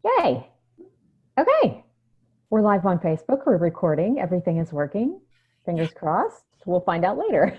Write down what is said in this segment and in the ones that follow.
Yay. Okay. We're live on Facebook. We're recording. Everything is working. Fingers crossed. We'll find out later.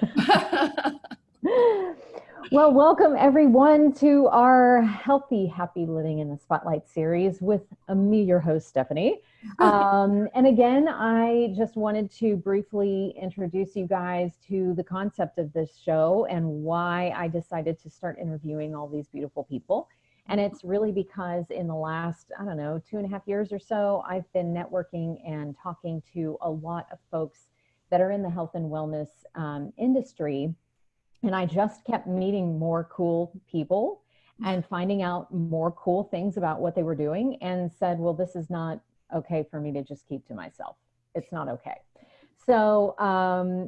Well, welcome everyone to our Healthy, Happy Living in the Spotlight series with me, your host, Stephanie. And again, I just wanted to briefly introduce you guys to the concept of this show and why I decided to start interviewing all these beautiful people. And it's really because in the last, I don't know, 2.5 years or so, I've been networking and talking to a lot of folks that are in the health and wellness industry. And I just kept meeting more cool people and finding out more cool things about what they were doing and said, well, this is not okay for me to just keep to myself. It's not okay. So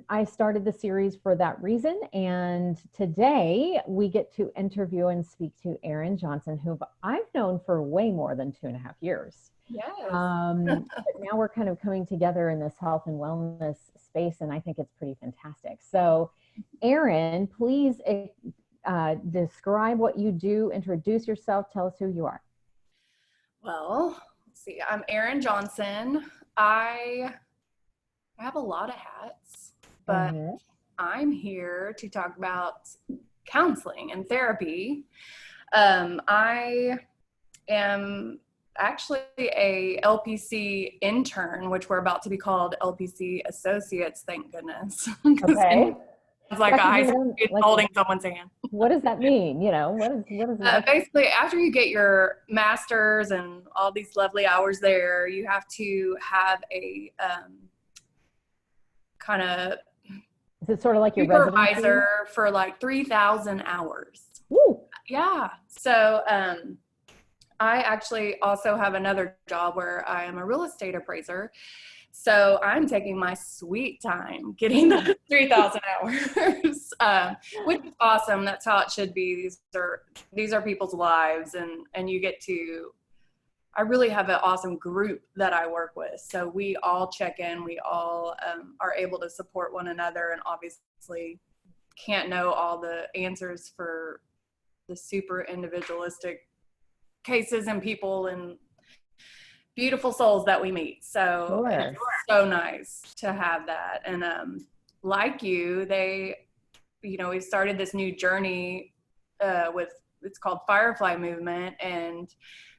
I started the series for that reason. And today we get to interview and speak to Erin Johnson, who I've known for way more than 2.5 years. Yes. But now we're kind of coming together in this health and wellness space, and I think it's pretty fantastic. So Erin, please describe what you do, introduce yourself, tell us who you are. Well, let's see. I'm Erin Johnson. I have a lot of hats, but I'm here to talk about counseling and therapy. I am actually a LPC intern, which we're about to be called LPC associates, thank goodness. Okay. It's like a high school kid holding someone's hand. What does that mean? You know, what is that? Basically, after you get your master's and all these lovely hours there, you have to have a kind of Is it sort of like your supervisor for like 3,000 hours. Woo. Yeah. So I actually also have another job where I am a real estate appraiser. So I'm taking my sweet time getting the 3,000 hours, which is awesome. That's how it should be. These are people's lives, and you get to. I really have an awesome group that I work with. So we all check in. We all are able to support one another, and obviously can't know all the answers for the super individualistic cases and people and beautiful souls that we meet. So Sure. It's so nice to have that. And like you, we started this new journey it's called Firefly Movement. And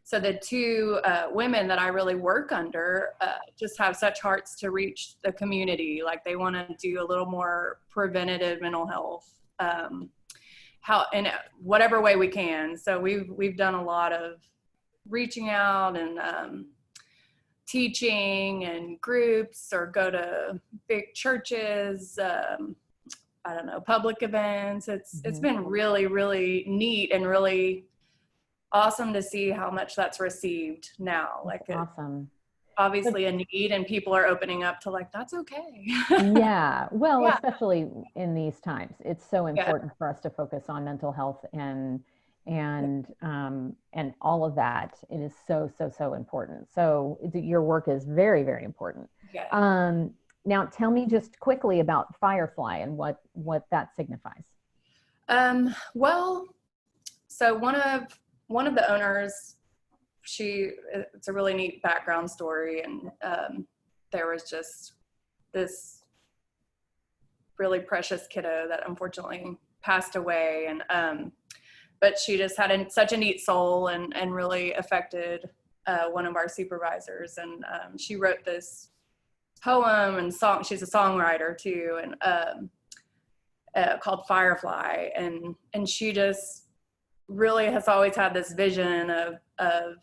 so the two women that I really work under just have such hearts to reach the community. Like they want to do a little more preventative mental health, in whatever way we can. So we've done a lot of reaching out and teaching and groups, or go to big churches, I don't know, public events. It's been really, really neat and really awesome to see how much that's received now. Like awesome. Obviously a need, and people are opening up to like, that's okay. Yeah. Well, especially in these times, it's so important for us to focus on mental health and all of that. It is so important. So your work is very, very important. Yeah. Now tell me just quickly about Firefly and what that signifies. Well, so one of the owners, it's a really neat background story. And there was just this really precious kiddo that unfortunately passed away. And but she just had such a neat soul and really affected one of our supervisors. And she wrote this poem and song. She's a songwriter too, and called Firefly. And she just really has always had this vision of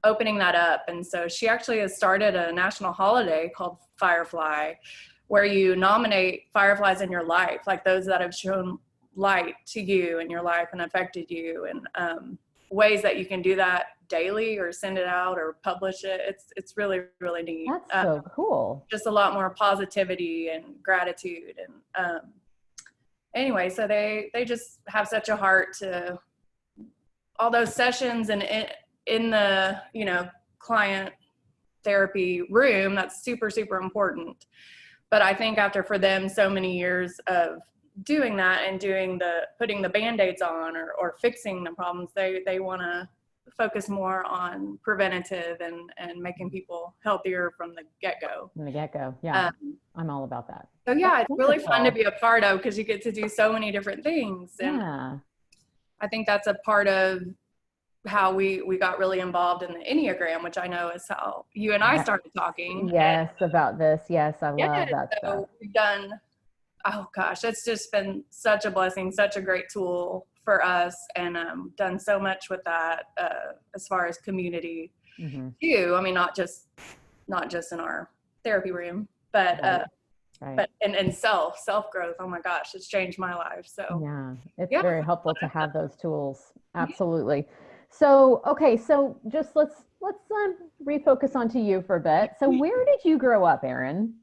opening that up. And so she actually has started a national holiday called Firefly, where you nominate fireflies in your life, like those that have shown light to you in your life and affected you, and ways that you can do that daily or send it out or publish it. It's really, really neat. That's so cool. Just a lot more positivity and gratitude. And anyway, so they just have such a heart to all those sessions, and in the client therapy room, that's super, super important. But I think for them so many years of doing that and putting the Band-Aids on or fixing the problems, they want to focus more on preventative and making people healthier from the get-go. From the get-go, yeah. I'm all about that. So yeah, That's it's really wonderful. fun to be a part of because you get to do so many different things. And Yeah. I think that's a part of how we got really involved in the Enneagram, which I know is how you and I started talking. Yes, about this. Yes, I love that stuff. So we've done, oh gosh, it's just been such a blessing, such a great tool for us, and done so much with that as far as community too. I mean, not just in our therapy room, but but and self growth. Oh my gosh, it's changed my life. So yeah, it's very helpful to have those tools. Absolutely. So okay, so just let's refocus onto you for a bit. So where did you grow up, Erin?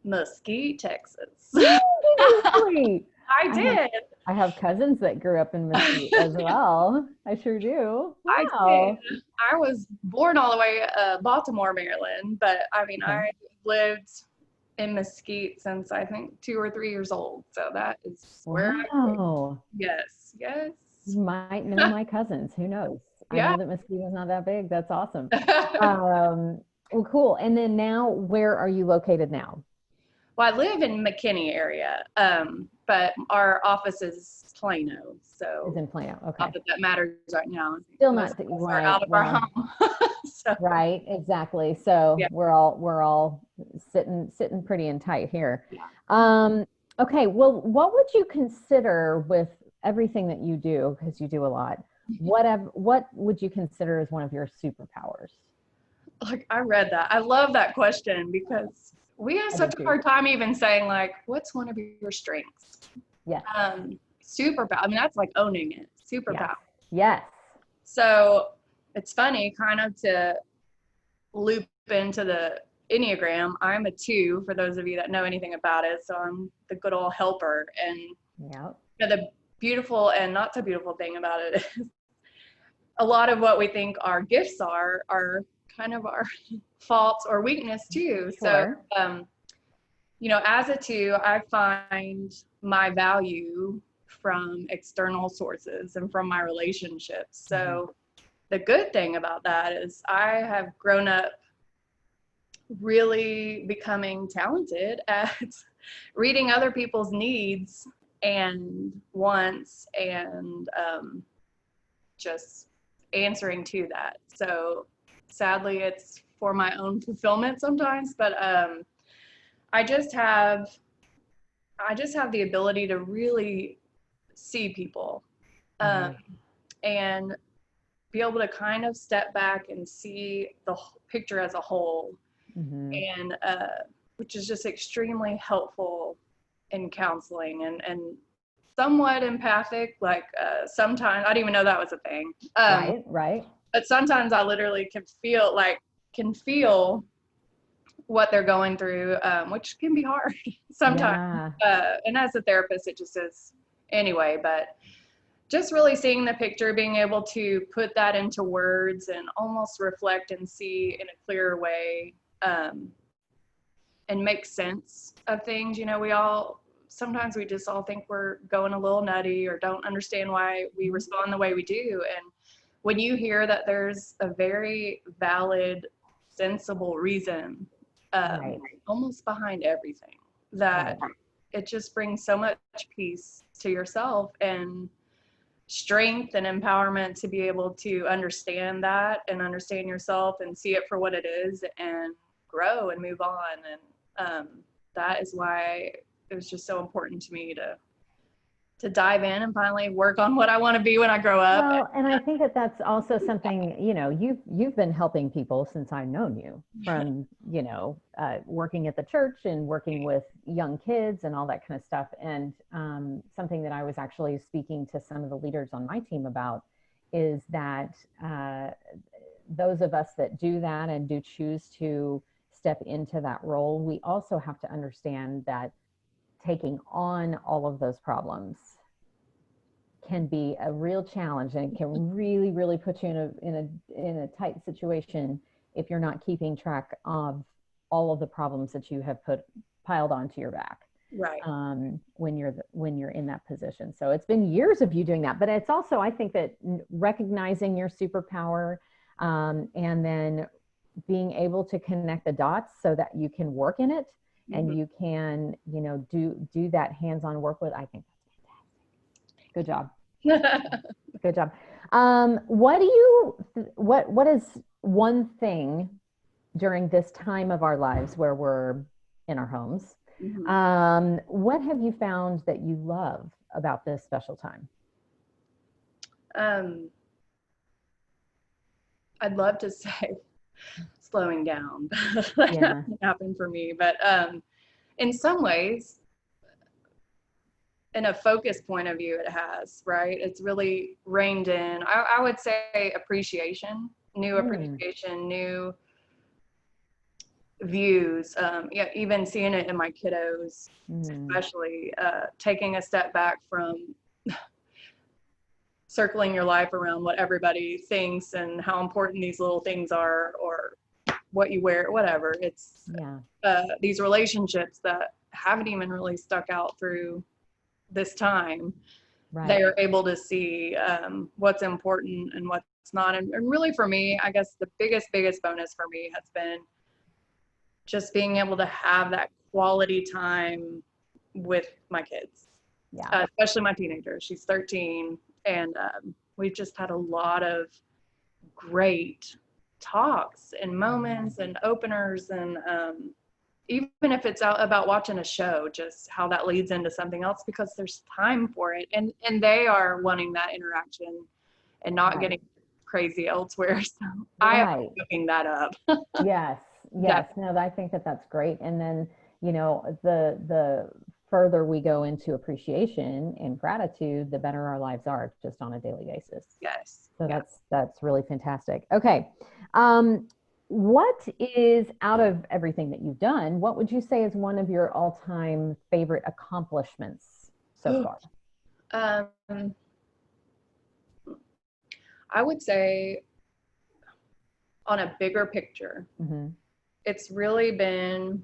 Mesquite, Texas. Really? I did. I have cousins that grew up in Mesquite as well. I sure do. Wow. I did. I was born all the way Baltimore, Maryland, but I mean, I lived in Mesquite since I think 2 or 3 years old. So that is where I grew up. Yes. You might know my cousins. Who knows? I know that Mesquite is not that big. That's awesome. Well, cool. And then now, where are you located now? Well, I live in McKinney area, but our office is Plano. So it's in Plano. Okay. Not that matters right now. Still not right. Out of our home. So, right. Exactly. So we're all sitting pretty in tight here. Yeah. Okay. Well, what would you consider with everything that you do, because you do a lot, what would you consider as one of your superpowers? Like, I read that. I love that question because we have such a hard time even saying, like, what's one of your strengths? Yeah. Superpower. I mean, that's like owning it. Superpower. Yes. So it's funny, kind of to loop into the Enneagram. I'm a 2, for those of you that know anything about it. So I'm the good old helper. And the beautiful and not so beautiful thing about it is a lot of what we think our gifts are kind of our faults or weakness too. Sure. So, you know, as a 2, I find my value from external sources and from my relationships. So the good thing about that is I have grown up really becoming talented at reading other people's needs and wants and just answering to that. So sadly, it's for my own fulfillment sometimes, but I just have the ability to really see people and be able to kind of step back and see the picture as a whole, and which is just extremely helpful in counseling and somewhat empathic. Like sometimes I didn't even know that was a thing. Right. But sometimes I literally can feel what they're going through, which can be hard sometimes. And as a therapist, it just is anyway. But just really seeing the picture, being able to put that into words and almost reflect and see in a clearer way, and make sense of things. You know, sometimes we just all think we're going a little nutty or don't understand why we respond the way we do. And when you hear that there's a very valid, sensible reason almost behind everything, that it just brings so much peace to yourself and strength and empowerment to be able to understand that and understand yourself and see it for what it is and grow and move on. And that is why it was just so important to me to dive in and finally work on what I want to be when I grow up. Well, and I think that that's also something, you know, you've been helping people since I've known you, from, you know, working at the church and working with young kids and all that kind of stuff. And something that I was actually speaking to some of the leaders on my team about is that those of us that do that and do choose to step into that role, we also have to understand that taking on all of those problems can be a real challenge, and it can really, really put you in a tight situation if you're not keeping track of all of the problems that you have piled onto your back. Right. when you're in that position. So it's been years of you doing that, but it's also, I think that recognizing your superpower, and then being able to connect the dots so that you can work in it, and you can, do that hands-on work with, I think that's fantastic. Good job. Good job. What is one thing during this time of our lives where we're in our homes? What have you found that you love about this special time? I'd love to say slowing down. That hasn't happened for me, but in some ways, in a focus point of view, it has, right? It's really reined in. I would say appreciation, new appreciation, new views. Even seeing it in my kiddos, especially taking a step back from circling your life around what everybody thinks and how important these little things are, or what you wear, whatever. It's these relationships that haven't even really stuck out through this time. Right. They are able to see what's important and what's not. And really for me, I guess the biggest bonus for me has been just being able to have that quality time with my kids, especially my teenager. She's 13, and we've just had a lot of great talks and moments and openers, and even if it's out about watching a show, just how that leads into something else, because there's time for it, and they are wanting that interaction and not getting crazy elsewhere. So I am cooking that up. Yes. No, I think that's great. And then, the further we go into appreciation and gratitude, the better our lives are just on a daily basis. Yes. So that's really fantastic. Okay. What is, out of everything that you've done, what would you say is one of your all-time favorite accomplishments so far? I would say, on a bigger picture, it's really been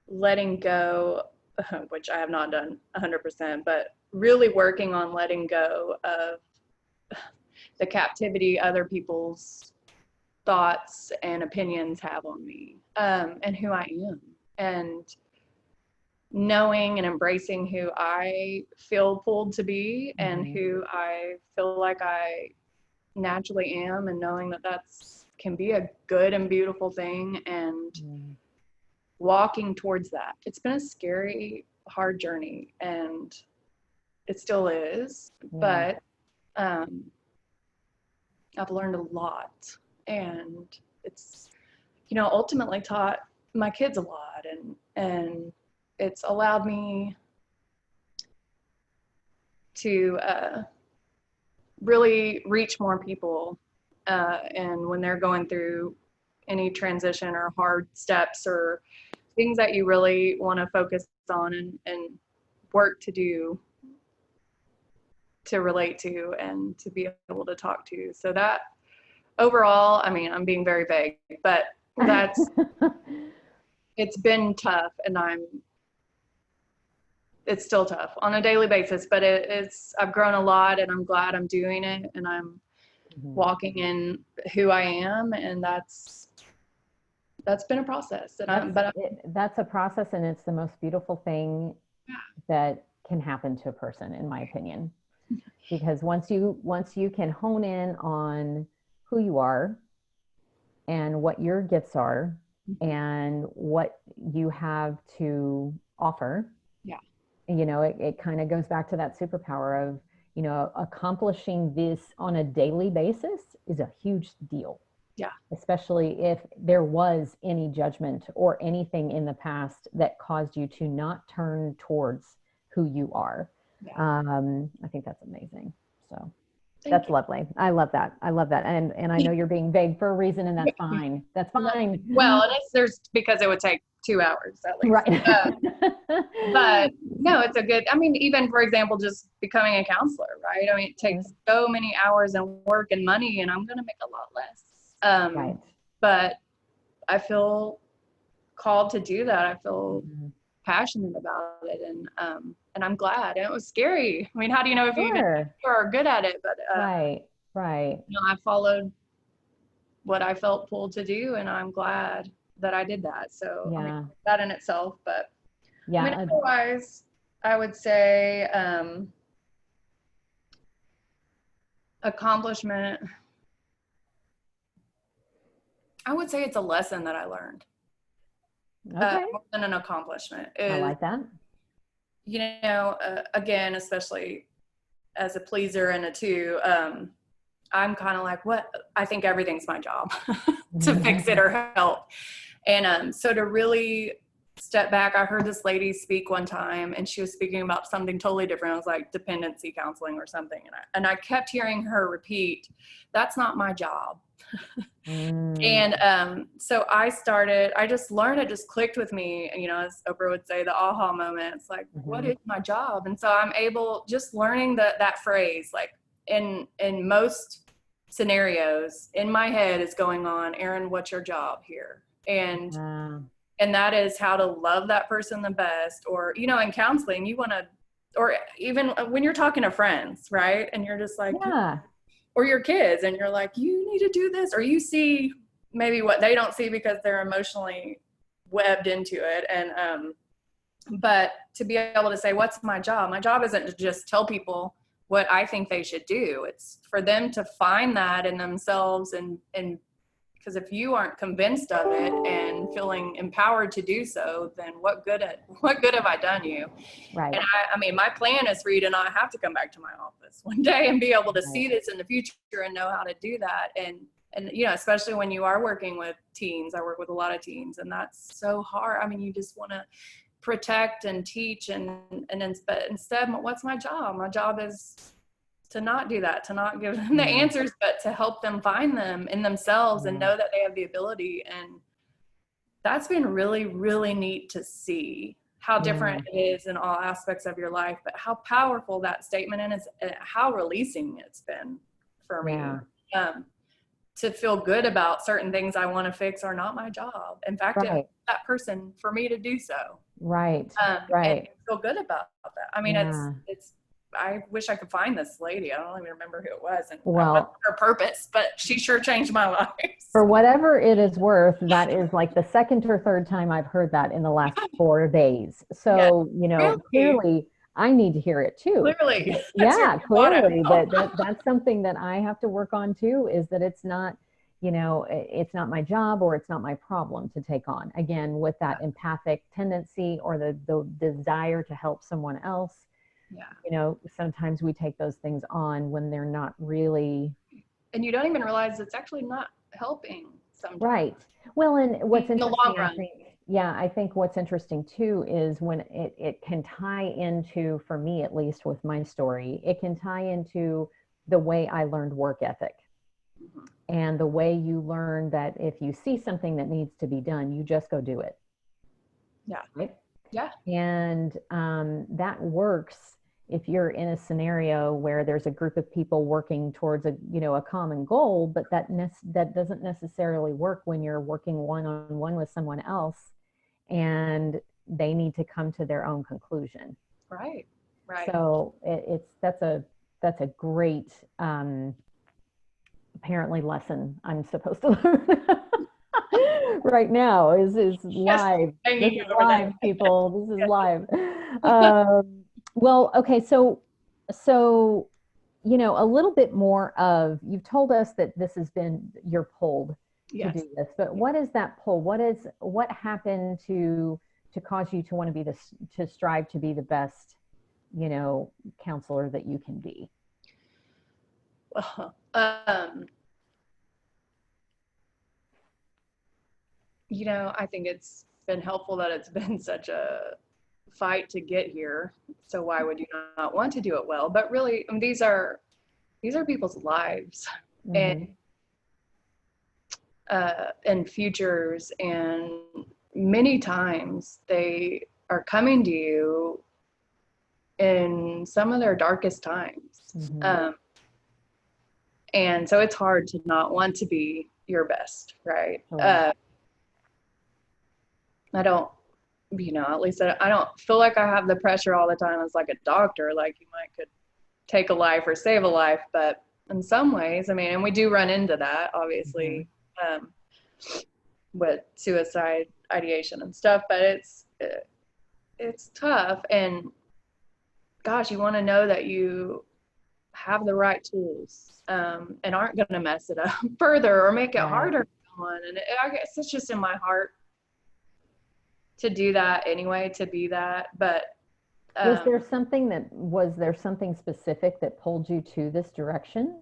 letting go, which I have not done 100%, but really working on letting go of the captivity other people's thoughts and opinions have on me, and who I am, and knowing and embracing who I feel pulled to be, and who I feel like I naturally am, and knowing that that's can be a good and beautiful thing, and walking towards that. It's been a scary, hard journey, and it still is, but I've learned a lot, and it's, ultimately taught my kids a lot, and it's allowed me to really reach more people, and when they're going through any transition or hard steps or things that you really want to focus on and work to do, to relate to, and to be able to talk to. So that overall, I mean, I'm being very vague, but that's it's been tough, and it's still tough on a daily basis, but I've grown a lot, and I'm glad I'm doing it, and I'm walking in who I am, and that's been a process. And that's a process, and it's the most beautiful thing that can happen to a person, in my opinion, because once you can hone in on who you are and what your gifts are and what you have to offer, it kind of goes back to that superpower of, accomplishing this on a daily basis is a huge deal. Yeah. Especially if there was any judgment or anything in the past that caused you to not turn towards who you are. Yeah. I think that's amazing. So that's lovely. I love that. And I know you're being vague for a reason, and that's fine. That's fine. Well, there's because it would take 2 hours at least. Right. But no, it's a good, I mean, even for example, just becoming a counselor, right? I mean, it takes so many hours and work and money, and I'm going to make a lot less. Right. But I feel called to do that. I feel passionate about it, and I'm glad. And it was scary. I mean, how do you know if you even are good at it? But right. You know, I followed what I felt pulled to do, and I'm glad that I did that. So I mean, that in itself. But I mean, otherwise, I would say accomplishment. I would say it's a lesson that I learned. More than an accomplishment. I like that. You know, again, especially as a pleaser and a two, I'm kind of like, what? I think everything's my job to fix it or help. And so to really step back, I heard this lady speak one time, and she was speaking about something totally different. It was like dependency counseling or something. And I kept hearing her repeat, that's not my job. And so I just learned, it just clicked with me, you know, as Oprah would say, the aha moment. It's like, what is my job? And so I'm able, just learning that phrase, like in most scenarios in my head is going on, Erin, what's your job here? And that is how to love that person the best. Or, you know, in counseling, you want to, or even when you're talking to friends, right? And you're just like, or your kids, and you're like, you need to do this, or you see maybe what they don't see because they're emotionally webbed into it. And but to be able to say, what's my job? My job isn't to just tell people what I think they should do. It's for them to find that in themselves, and because if you aren't convinced of it and feeling empowered to do so, then what good have I done you? Right. And I mean, my plan is for you to not have to come back to my office one day and be able to see this in the future and know how to do that. And you know, especially when you are working with teens, I work with a lot of teens, and that's so hard. I mean, you just want to protect and teach, but instead, what's my job? My job is to not do that, to not give them the answers, but to help them find them in themselves and know that they have the ability. And that's been really, really neat to see how different it is in all aspects of your life, but how powerful that statement is, and how releasing it's been for me. To feel good about certain things I want to fix are not my job. In fact, it's that person for me to do so. And feel good about that. I mean, it's I wish I could find this lady. I don't even remember who it was and her purpose, but she sure changed my life. For whatever it is worth, that is like the second or third time I've heard that in the last 4 days. So, you know, clearly I need to hear it too. Clearly. Clearly. But that's something that I have to work on too, is that it's not, you know, it's not my job or it's not my problem to take on. Again, with that empathic tendency or the desire to help someone else. You know, sometimes we take those things on when they're not really. And you don't even realize it's actually not helping sometimes. Right. Well, and what's interesting, in the long run, I think what's interesting too is when it can tie into, for me at least with my story, it can tie into the way I learned work ethic. And the way you learn that if you see something that needs to be done, you just go do it. Right? And that works if you're in a scenario where there's a group of people working towards a common goal, but that doesn't necessarily work when you're working one-on-one with someone else and they need to come to their own conclusion. Right. So that's a great apparently lesson I'm supposed to learn right now is live. This is live, people. This is live. Well, okay. So, you know, a little bit more of, you've told us that this has been, you're pulled to do this, but what is that pull? What happened to cause you to want to to strive to be the best, you know, counselor that you can be? Well, you know, I think it's been helpful that it's been such a fight to get here. So why would you not want to do it well? But really, I mean, these are people's lives and futures, and many times they are coming to you in some of their darkest times. And so it's hard to not want to be your best, right? I don't, at least I don't feel like I have the pressure all the time as like a doctor, like you might could take a life or save a life, but in some ways, I mean, and we do run into that obviously, with suicide ideation and stuff, but it's tough. And gosh, you want to know that you have the right tools, and aren't going to mess it up further or make it harder for someone. And I guess it's just in my heart to do that anyway, to be that. But was there something specific that pulled you to this direction?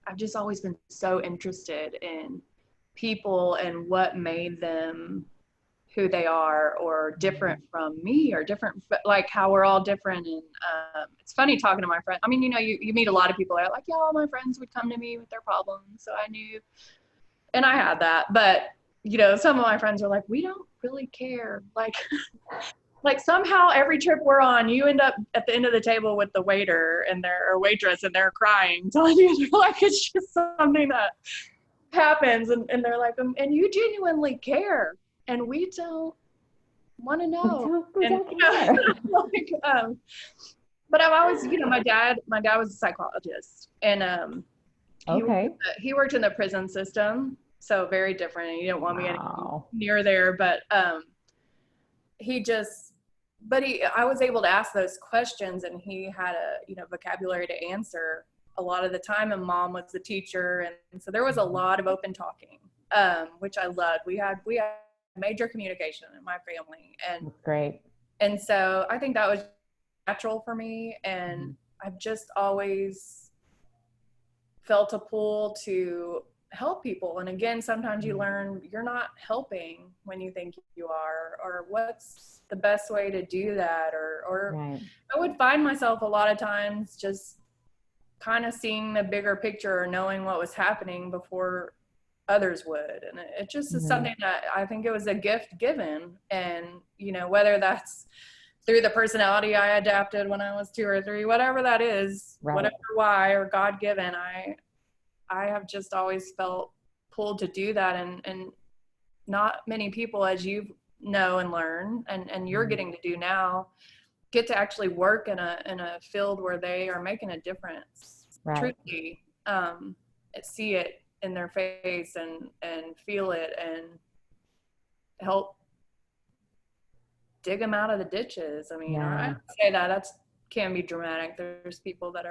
I've just always been so interested in people and what made them who they are, or different from me, or different, like how we're all different. And it's funny talking to my friends. I mean, you meet a lot of people that are like, yeah, all my friends would come to me with their problems. So I knew, and I had that, but some of my friends are like, we don't really care. Like somehow every trip we're on, you end up at the end of the table with the waiter or waitress, and they're crying, telling you like it's just something that happens, and they're like, and you genuinely care, and we don't want to know. We don't care. But I've always, my dad was a psychologist, and he worked in the prison system, so very different. And you didn't want me any near there, but I was able to ask those questions, and he had a vocabulary to answer a lot of the time. And mom was the teacher, and so there was a lot of open talking, which I loved. We had major communication in my family, and that's great. And so I think that was natural for me, and I've just always felt a pull to help people. And again, sometimes you learn you're not helping when you think you are, or what's the best way to do that, or right. I would find myself a lot of times just kind of seeing the bigger picture, or knowing what was happening before others would. And it just is something that I think it was a gift given. And whether that's through the personality I adapted when I was 2 or 3, whatever that is, right. Whatever why, or God given, I have just always felt pulled to do that. And not many people, as you know and learn, and you're getting to do now, get to actually work in a field where they are making a difference, right. Truthfully, see it in their face, and feel it, and help dig them out of the ditches. I mean, I say that can be dramatic. There's people that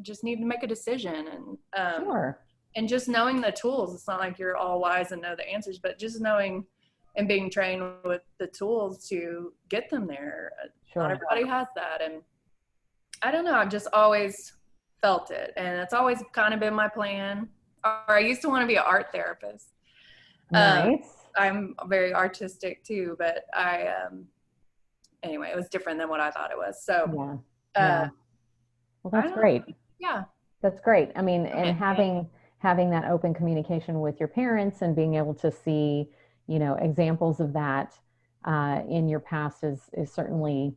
just need to make a decision, and sure. And just knowing the tools. It's not like you're all wise and know the answers, but just knowing and being trained with the tools to get them there. Sure. Not everybody has that. And I don't know, I've just always felt it, and it's always kind of been my plan. Or I used to want to be an art therapist. Nice. I'm very artistic too, but anyway, it was different than what I thought it was. So, well, that's great. Yeah. That's great. I mean, and having that open communication with your parents, and being able to see, examples of that in your past is certainly,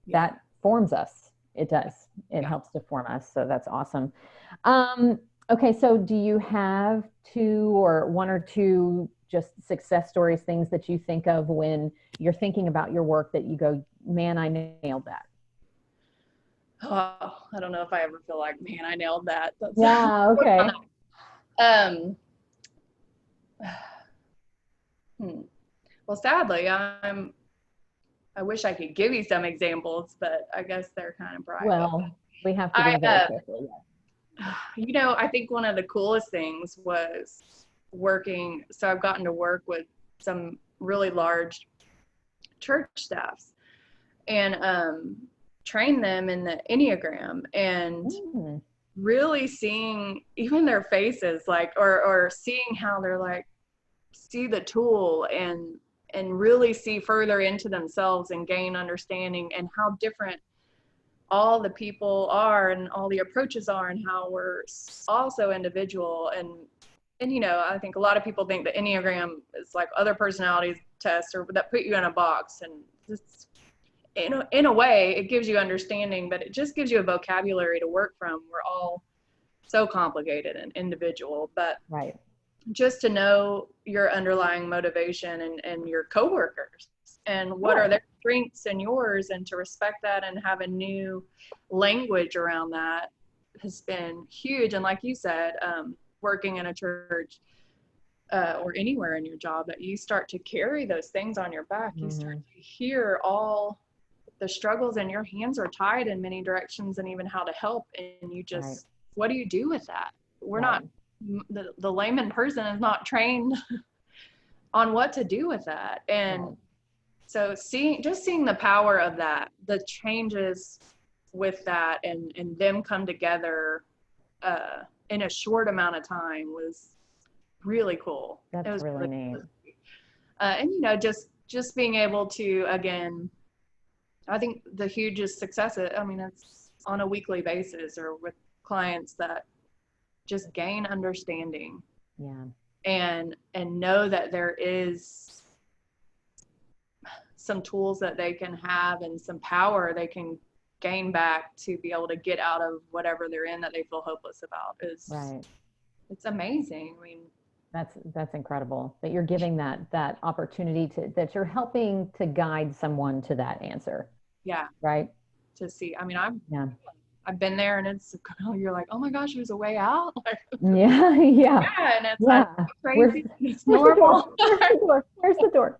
that forms us. It does. It helps to form us. So that's awesome. Okay. So do you have 1 or 2 just success stories, things that you think of when you're thinking about your work that you go, man, I nailed that? Oh, I don't know if I ever feel like, man, I nailed that. Okay. Well, sadly, I wish I could give you some examples, but I guess they're kind of private. Well, we have to be very careful. I think one of the coolest things was working. So I've gotten to work with some really large church staffs, and train them in the Enneagram, and really seeing even their faces, like, or seeing how they're like, see the tool, and really see further into themselves, and gain understanding, and how different all the people are, and all the approaches are, and how we're also individual. And I think a lot of people think the Enneagram is like other personality tests, or that put you in a box, and just in a way it gives you understanding, but it just gives you a vocabulary to work from. We're all so complicated and individual, but Right. just to know your underlying motivation and your coworkers and what are their strengths and yours, and to respect that and have a new language around that has been huge. And like you said, working in a church or anywhere in your job, that you start to carry those things on your back. You start to hear all the struggles, and your hands are tied in many directions, and even how to help. And you just, what do you do with that? We're not, the layman person is not trained on what to do with that. And so seeing the power of that, the changes with that, and them come together in a short amount of time was really cool. That's it was really neat. And you know, just being able to, again, I think the hugest success, I mean, it's on a weekly basis or with clients that just gain understanding. And know that there is some tools that they can have and some power they can gain back to be able to get out of whatever they're in that they feel hopeless about. It's amazing. I mean, that's incredible that you're giving that opportunity that you're helping to guide someone to that answer. Right. To see, I mean, I've been there, and it's, you're like, oh my gosh, there's a way out. And it's like crazy. It's normal. Where's the door?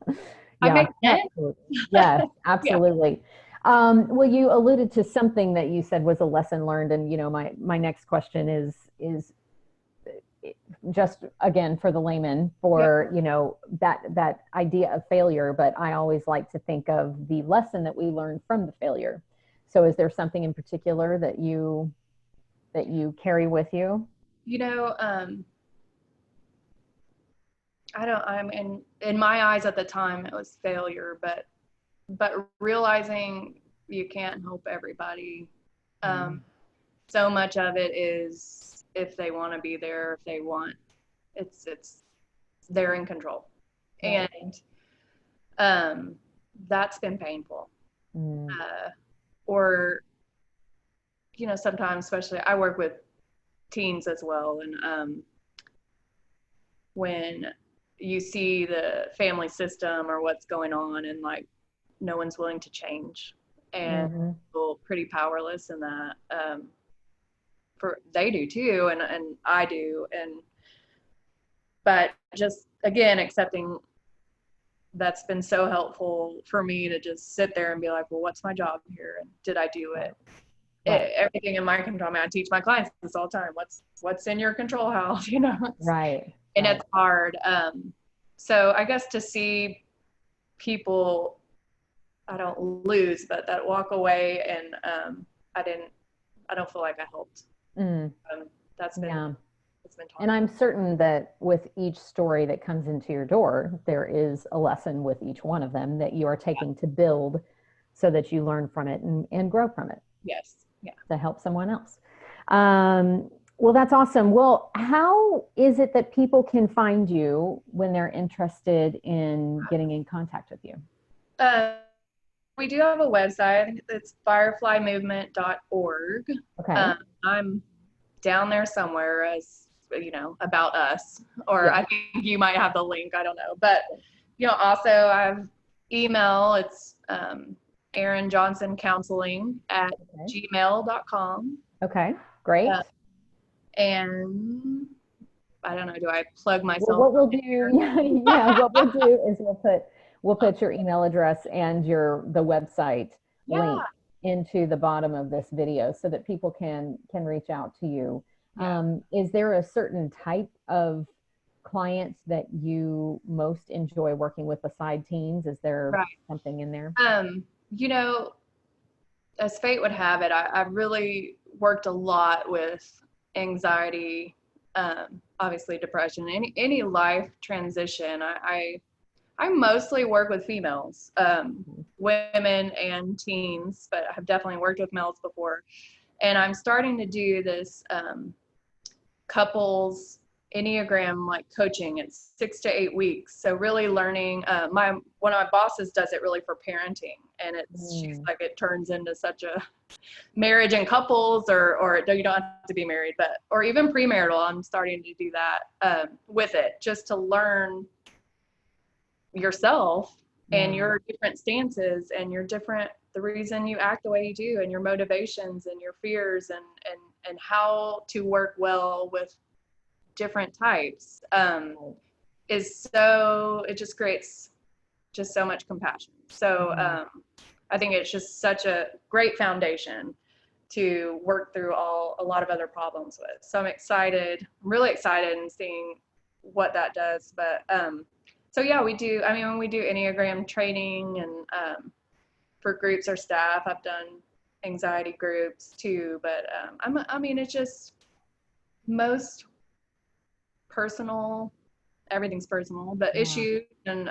I make sense. Yes, absolutely. Well, you alluded to something that you said was a lesson learned, and you know, my next question is just, again, for the layman, for you know, that idea of failure, but I always like to think of the lesson that we learned from the failure. So is there something in particular that you carry with you? You know, in my eyes at the time it was failure, but realizing you can't help everybody. So much of it is, if they want to be there, if they want, it's they're in control. And that's been painful. Or, you know, sometimes, especially, I work with teens as well, and when you see the family system or what's going on, and like no one's willing to change, and feel pretty powerless in that. They do too, and I do, but just, again, accepting, that's been so helpful for me to just sit there and be like, well, what's my job here? And did I do it? Everything in my control. I mean, I teach my clients this all the time. What's in your control, Hal? You know? And it's hard. So I guess to see people, I don't lose, but that walk away, and I don't feel like I helped. That's been, it's been hard. And I'm certain that with each story that comes into your door, there is a lesson with each one of them that you are taking to build, so that you learn from it and grow from it. To help someone else. Well, that's awesome. Well, how is it that people can find you when they're interested in getting in contact with you? We do have a website. I think it's fireflymovement.org. I'm down there somewhere, as you know, about us, or I think you might have the link, I don't know. But you know, also I have email. It's erinjohnsoncounceling at gmail.com. Okay, great. And I don't know, do I plug myself? Well, what we'll do, what we'll do is we'll put your email address and the website link into the bottom of this video, so that people can reach out to you. Is there a certain type of clients that you most enjoy working with beside teens? Is there something in there? You know, as fate would have it, I've really worked a lot with anxiety, obviously depression, any life transition. I mostly work with females, women and teens, but I've definitely worked with males before. And I'm starting to do this couples Enneagram like coaching. It's 6 to 8 weeks. So really learning, one of my bosses does it really for parenting. and she's like, it turns into such a marriage and couples, or you don't have to be married, but, or even premarital. I'm starting to do that with it, just to learn yourself and your different stances and your different, the reason you act the way you do, and your motivations and your fears, and how to work well with different types, is so, it just creates just so much compassion. So I think it's just such a great foundation to work through a lot of other problems with. So I'm excited, really excited in seeing what that does. But so yeah, we do, I mean, when we do Enneagram training and for groups or staff, I've done anxiety groups too, but I mean, it's just most personal, everything's personal, but issues, and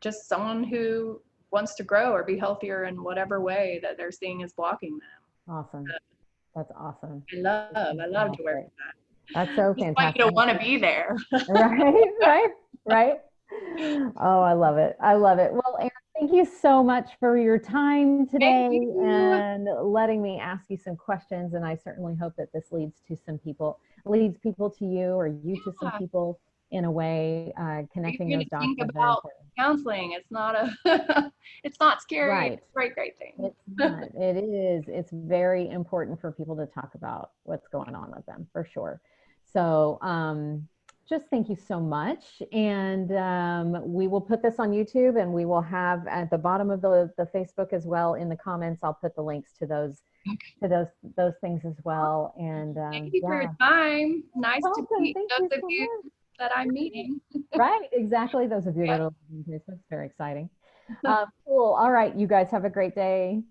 just someone who wants to grow or be healthier in whatever way that they're seeing is blocking them. Awesome. That's awesome. I love to work with that. That's so fantastic. I want you to want to be there. Right. Oh, I love it. Well, Erin, thank you so much for your time today and letting me ask you some questions. And I certainly hope that this leads people to you, or you to some people in a way, connecting those dots. Think about counseling. It's not it's not scary. Right. It's a great thing. It's not. It is. It's very important for people to talk about what's going on with them, for sure. So just thank you so much. And we will put this on YouTube, and we will have at the bottom of the Facebook as well, in the comments, I'll put the links to those things as well. And thank you for your time. Nice to meet those of you that I'm meeting. Right, exactly. Those of you that are listening to this, it's very exciting. Cool. All right, you guys have a great day.